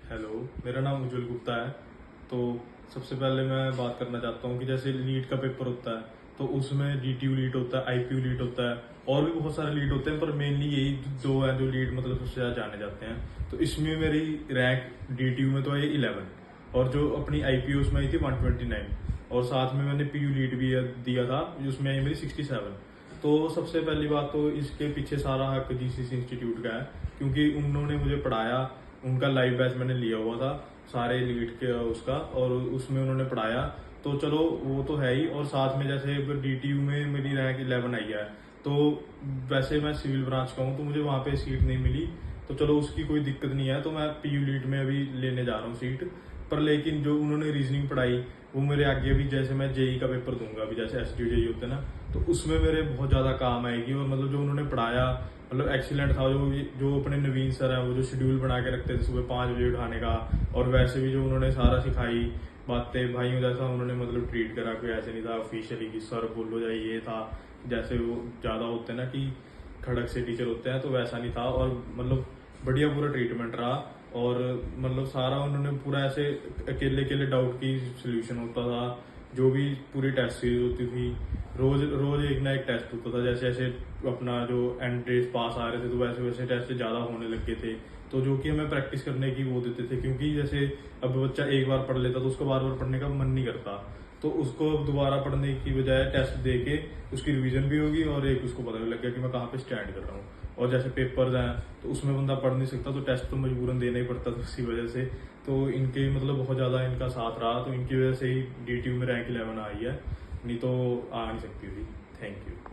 Hello, मेरा नाम उज्जवल गुप्ता है। तो सबसे पहले मैं बात करना चाहता हूँ कि जैसे लीट का पेपर होता है तो उसमें डीटीयू लीट होता है, आईपीयू लीट होता है और भी बहुत सारे लीट होते हैं, पर मेनली यही दो है जो लीट मतलब सबसे ज़्यादा जाने जाते हैं। तो इसमें मेरी रैंक डीटीयू में तो आई 11 और जो अपनी आईपीयू उसमें आई थी 129 और साथ में मैंने पीयू लीट भी दिया था, उसमें आई मेरी 67। तो सबसे पहली बात तो इसके पीछे सारा हक जीसीसी इंस्टीट्यूट का है, क्योंकि उन्होंने मुझे पढ़ाया। उनका लाइव बैच मैंने लिया हुआ था सारे लीड के उसका, और उसमें उन्होंने पढ़ाया। तो चलो वो तो है ही, और साथ में जैसे डीटीयू में मेरी रैंक 11 आई है, तो वैसे मैं सिविल ब्रांच का हूँ तो मुझे वहाँ पे सीट नहीं मिली। तो चलो उसकी कोई दिक्कत नहीं है, तो मैं पीयू लीड में अभी लेने जा रहा हूँ सीट। पर लेकिन जो उन्होंने रीजनिंग पढ़ाई वो मेरे आगे भी, जैसे मैं जेई का पेपर दूंगा अभी, जैसे एसटीयू जेई होते हैं ना, तो उसमें मेरे बहुत ज़्यादा काम आएगी। और मतलब जो उन्होंने पढ़ाया मतलब एक्सीलेंट था। जो जो अपने नवीन सर हैं वो जो शेड्यूल बना के रखते थे सुबह 5 बजे उठाने का, और वैसे भी जो उन्होंने सारा सिखाई बातें भाइयों जैसा उन्होंने मतलब ट्रीट करा, कोई ऐसे नहीं था ऑफिशियली कि सर बोलो जाए, ये था जैसे वो ज़्यादा होते हैं ना कि खड़क से टीचर होते हैं, तो वैसा नहीं था। और मतलब बढ़िया पूरा ट्रीटमेंट रहा, और मतलब सारा उन्होंने पूरा ऐसे अकेले अकेले डाउट की सोल्यूशन होता था। जो भी पूरी टेस्ट सीरीज होती थी, रोज रोज एक ना एक टेस्ट होता था। जैसे जैसे अपना जो एंड डेज पास आ रहे थे तो वैसे वैसे टेस्ट ज़्यादा होने लग गए थे, तो जो कि हमें प्रैक्टिस करने की वो देते थे। क्योंकि जैसे अब बच्चा एक बार पढ़ लेता तो उसको बार बार पढ़ने का मन नहीं करता, तो उसको अब दोबारा पढ़ने की बजाय टेस्ट दे के उसकी रिवीजन भी होगी और एक उसको पता भी लग गया कि मैं कहाँ पे स्टैंड कर रहा हूँ। और जैसे पेपर्स हैं तो उसमें बंदा पढ़ नहीं सकता, तो टेस्ट तो मजबूरन देना ही पड़ता था उसी वजह से। तो इनके मतलब बहुत ज़्यादा इनका साथ रहा, तो इनकी वजह से ही डीटीयू में रैंक 11 आई है, नहीं तो आ नहीं सकती थी। Thank you.